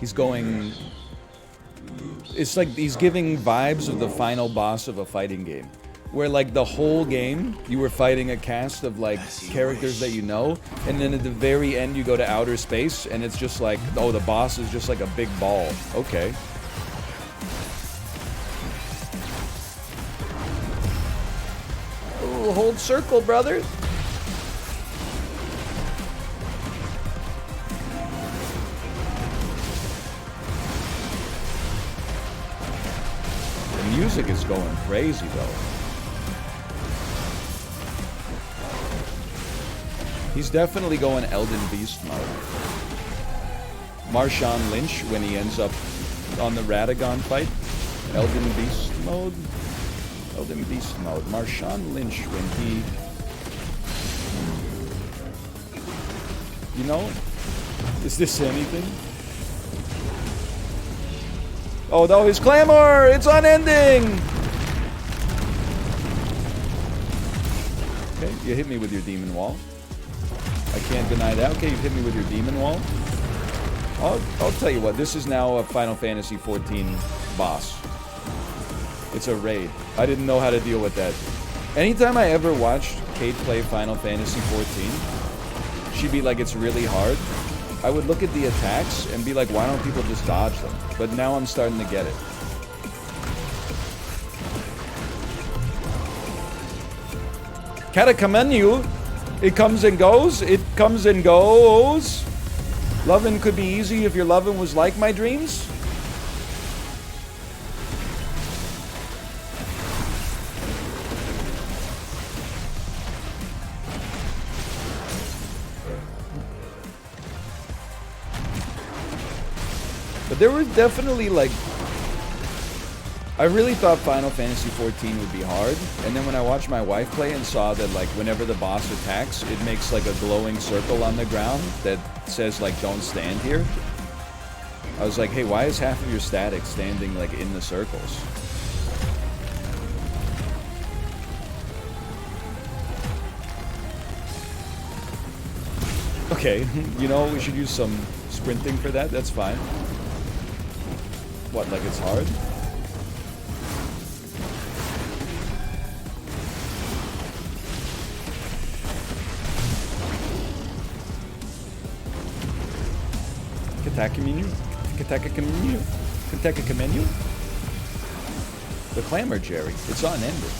He's going... It's like he's giving vibes of the final boss of a fighting game. Where, like, the whole game, you were fighting a cast of, like, characters that you know, and then at the very end you go to outer space, and it's just like, oh, the boss is just like a big ball. Okay. Ooh, hold circle, brother. The music is going crazy, though. He's definitely going Elden Beast mode. Marshawn Lynch when he ends up on the Radagon fight. Elden Beast mode. Elden Beast mode. Marshawn Lynch when he... You know? Is this anything? Oh no, his clamor! It's unending! Okay, you hit me with your demon wall. I can't deny that. Okay, you've hit me with your demon wall. I'll tell you what, this is now a Final Fantasy XIV boss. It's a raid. I didn't know how to deal with that. Anytime I ever watched Kate play Final Fantasy XIV, she'd be like, it's really hard. I would look at the attacks and be like, why don't people just dodge them? But now I'm starting to get it. Katakamenu! It comes and goes. It comes and goes. Lovin' could be easy if your lovin' was like my dreams. But there was definitely like... I really thought Final Fantasy XIV would be hard, and then when I watched my wife play and saw that, like, whenever the boss attacks, it makes, like, a glowing circle on the ground that says, like, don't stand here. I was like, hey, why is half of your static standing, like, in the circles? Okay, you know, we should use some sprinting for that, that's fine. What, like it's hard? Kataka-menu? The clamor, Jerry. It's unending.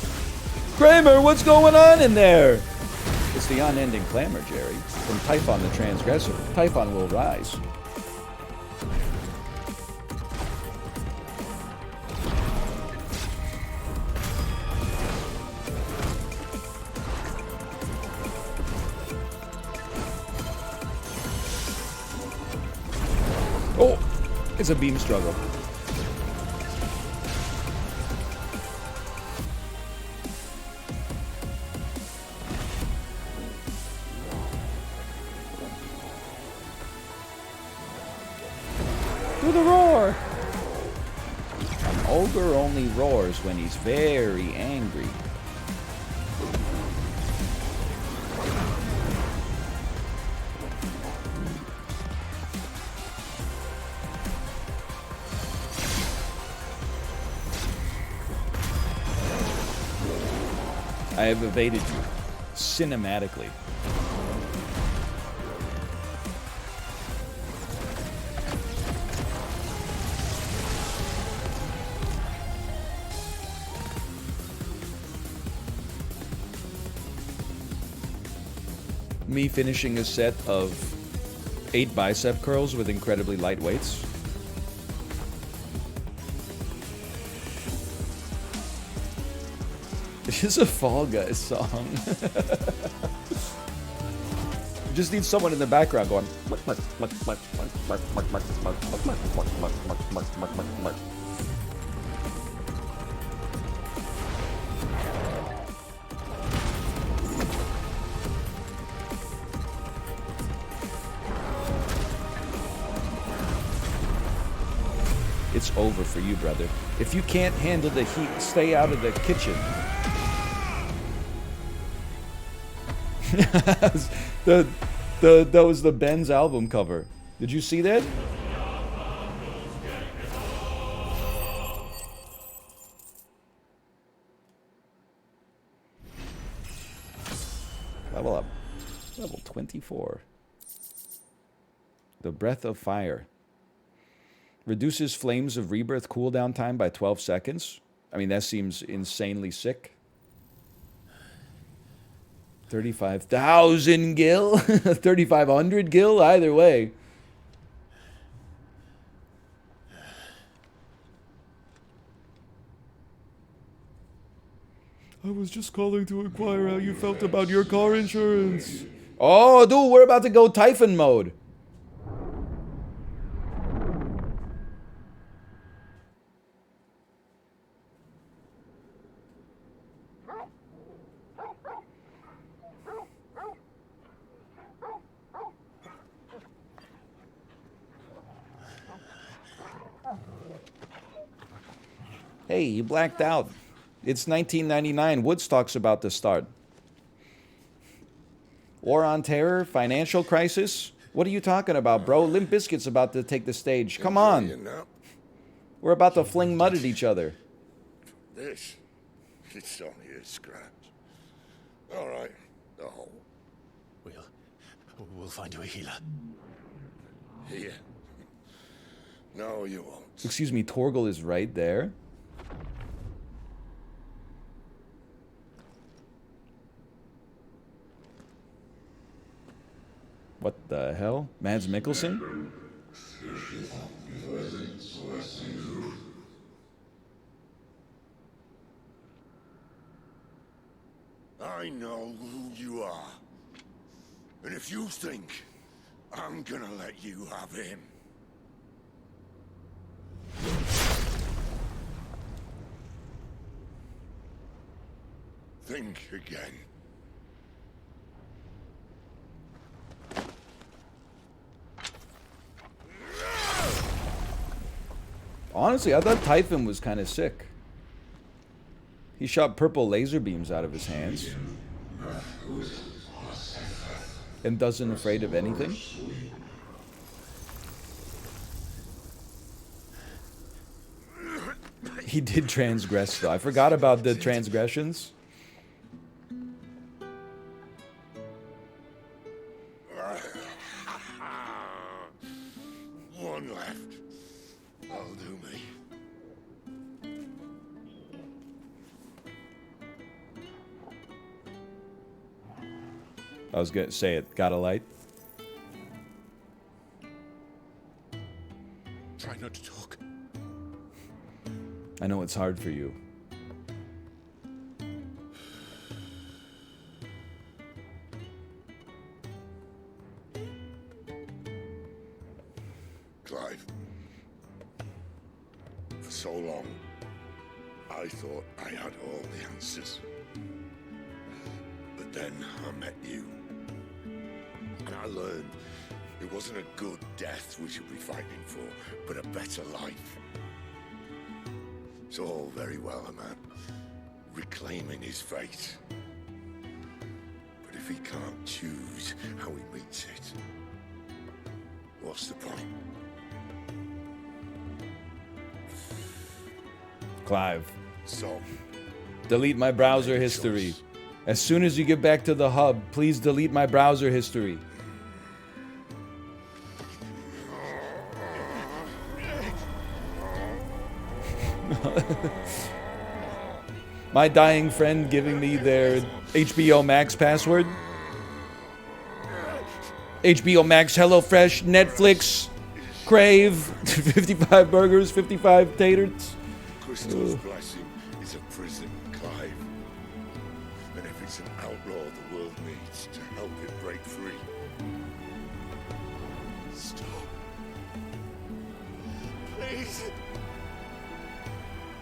Kramer, what's going on in there? It's the unending clamor, Jerry. From Typhon the Transgressor. Typhon will rise. Oh! It's a beam struggle. Do the roar! An ogre only roars when he's very angry. I have evaded you cinematically. Me finishing a set of 8 bicep curls with incredibly light weights. This is a Fall Guys song. Just need someone in the background going. It's over for you, brother. If you can't handle the heat, stay out of the kitchen. That was the Ben's album cover. Did you see that? Level up. Level 24. The Breath of Fire. Reduces Flames of Rebirth cooldown time by 12 seconds. I mean, that seems insanely sick. 35,000 gil? 3,500 gil? Either way. I was just calling to inquire how you felt about your car insurance. Oh, dude, we're about to go Typhon mode. Hey, you blacked out. It's 1999. Woodstock's about to start. War on Terror? Financial crisis? What are you talking about, bro? Limp Bizkit's about to take the stage. Come on. We're about to fling mud at each other. This? It's only a scratch. All right, the hole. We'll find you a healer. Here? No, you won't. Excuse me, Torgal is right there. What the hell? Mads Mikkelsen? I know who you are. And if you think I'm gonna let you have him. Think again. Honestly, I thought Typhon was kind of sick. He shot purple laser beams out of his hands. And doesn't afraid of anything. He did transgress though. I forgot about the transgressions. One left. That'll do me. I was gonna say it. Got a light? Try not to talk. I know it's hard for you. Clive. For so long, I thought I had all the answers. But then I met you. And I learned it wasn't a good death we should be fighting for, but a better life. It's all very well, a man reclaiming his fate. But if he can't choose how he meets it, what's the point? Clive. So, Delete my browser history. As soon as you get back to the hub, please delete my browser history. My dying friend giving me their HBO Max password. HBO Max, HelloFresh, Netflix, Crave, 55 burgers, 55 taters. Crystal's blessing is a prison, Clive. And if it's an outlaw the world needs to help it break free,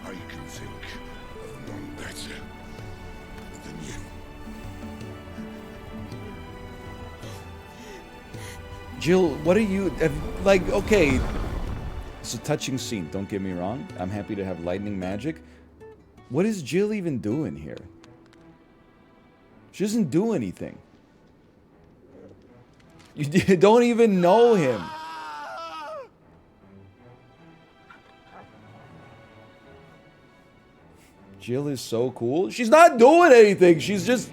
I can think of none better than you. Jill, what are you... like, okay... It's a touching scene, don't get me wrong. I'm happy to have lightning magic. What is Jill even doing here? She doesn't do anything. You don't even know him. Jill is so cool. She's not doing anything. She's just...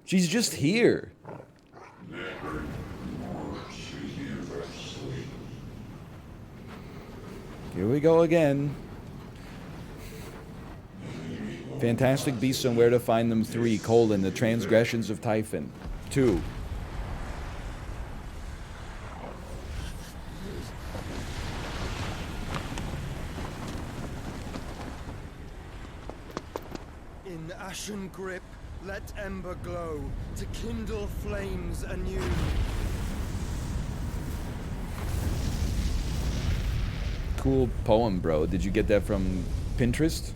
She's just here. Here we go again. Fantastic Beasts and Where to Find Them 3, the Transgressions of Typhon 2. In ashen grip, let ember glow, to kindle flames anew. Cool poem, bro. Did you get that from Pinterest?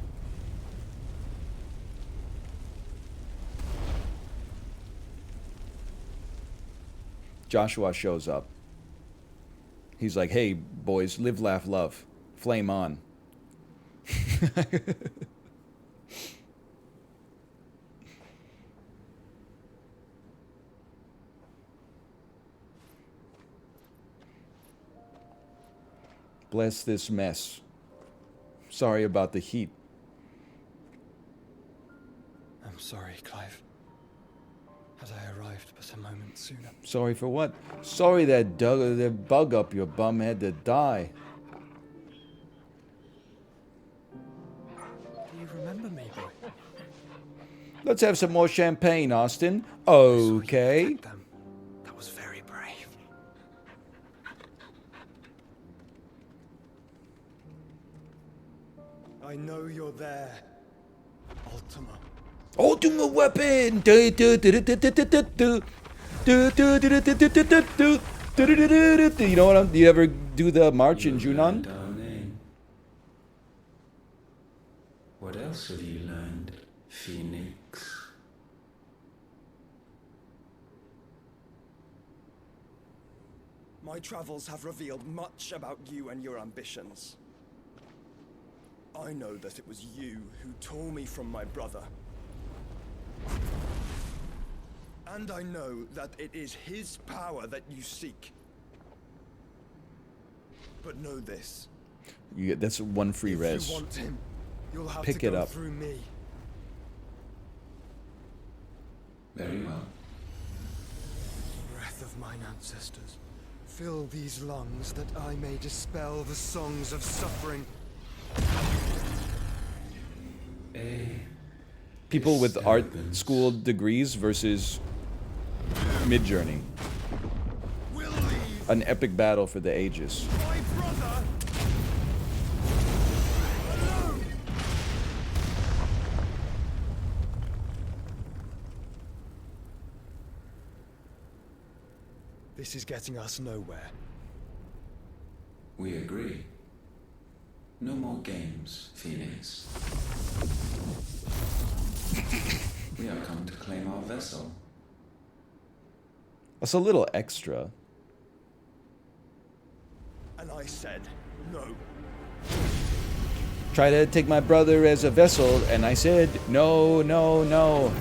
Joshua shows up. He's like, hey, boys, live, laugh, love. Flame on. Bless this mess. Sorry about the heat. I'm sorry, Clive. Had I arrived but a moment sooner. Sorry for what? Sorry that bug up your bum had to die. Do you remember me, boy? Let's have some more champagne, Austin. Okay. Them. That was very brave. I know you're there, Ultima. Ultimate weapon! You know what do you ever do the march in Junon? What else have you learned, Phoenix? My travels have revealed much about you and your ambitions. I know that it was you who tore me from my brother. And I know that it is his power that you seek. But know this. That's one free res. If you want him, you'll have Pick to it go up. through me. Very well. Breath of mine ancestors, fill these lungs that I may dispel the songs of suffering. People with art school degrees versus Midjourney. We'll leave An epic battle for the ages. my brother alone. This is getting us nowhere. We agree. No more games, Phoenix. We have come to claim our vessel. That's a little extra. And I said no. Try to take my brother as a vessel, and I said, no, no, no.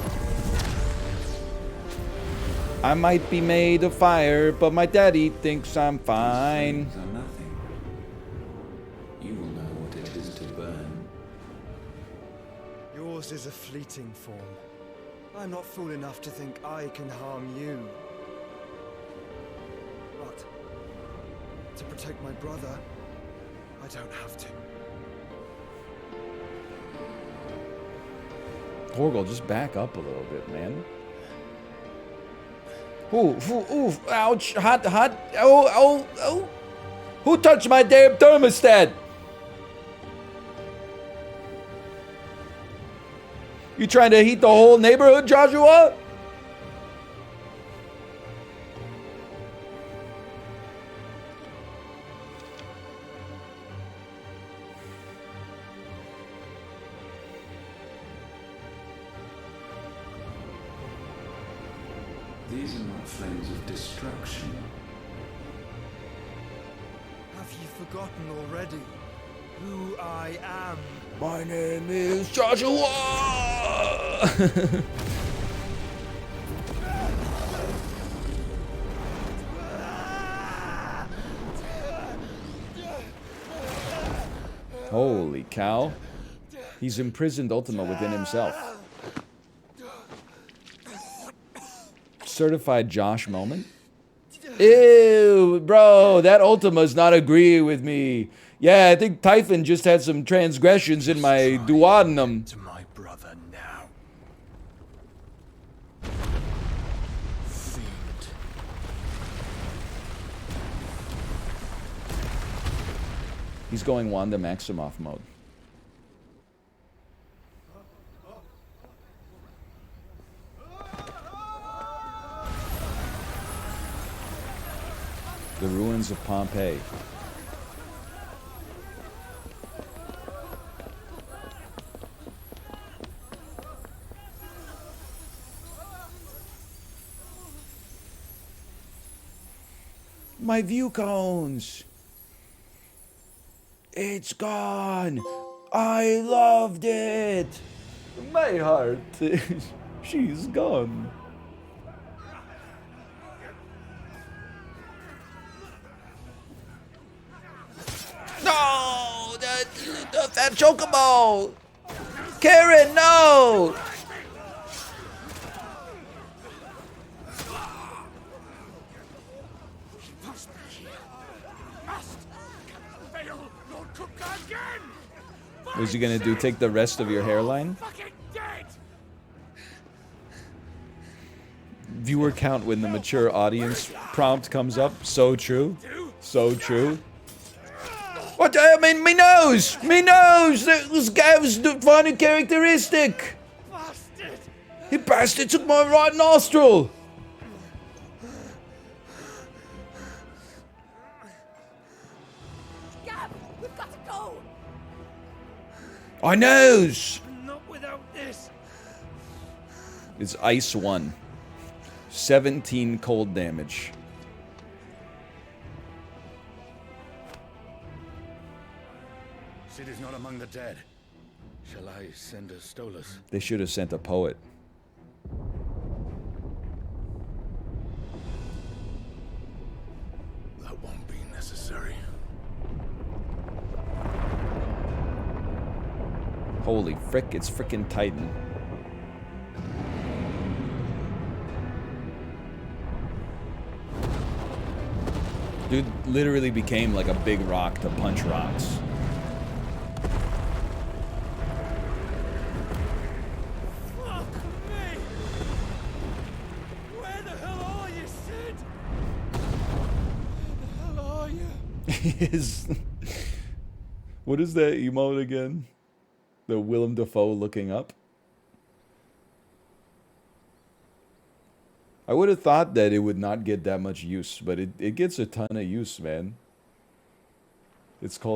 I might be made of fire, but my daddy thinks I'm fine. These flames are nothing. You will know what it is to burn. Yours is a fleeting form. I'm not fool enough to think I can harm you. But to protect my brother, I don't have to. Torgal, just back up a little bit, man. Ooh, ooh, ooh, ouch, hot, hot, oh, oh, oh. Who touched my damn thermostat? You trying to heat the whole neighborhood, Joshua? These are not flames of destruction. Have you forgotten already who I am? My name is Joshua! Holy cow. He's imprisoned Ultima within himself. Certified Josh moment. Ew, bro, that Ultima's not agreeing with me. Yeah, I think Typhon just had some transgressions in my duodenum. To my brother now. Fiend. He's going Wanda Maximoff mode. The ruins of Pompeii. My view cones. It's gone. I loved it. My heart. She's gone. No! That chocobo! Karen, no! What's he gonna do? Take the rest of your hairline? Viewer count when the mature audience prompt comes up. So true. So true. What? I mean, me nose! Me nose! This guy was finding characteristic! Bastard! He bastard took my right nostril! Gab, we've got to go! I knows! Not without this. It's Ice 1. 17 cold damage. City's not among the dead. Shall I send a Stolas? They should have sent a poet. That won't be necessary. Holy frick, it's frickin' Titan. Dude literally became like a big rock to punch rocks. Fuck me! Where the hell are you, Sid? Where the hell are you? His... What is that emote again? The Willem Dafoe looking up? I would have thought that it would not get that much use, but it gets a ton of use, man. It's called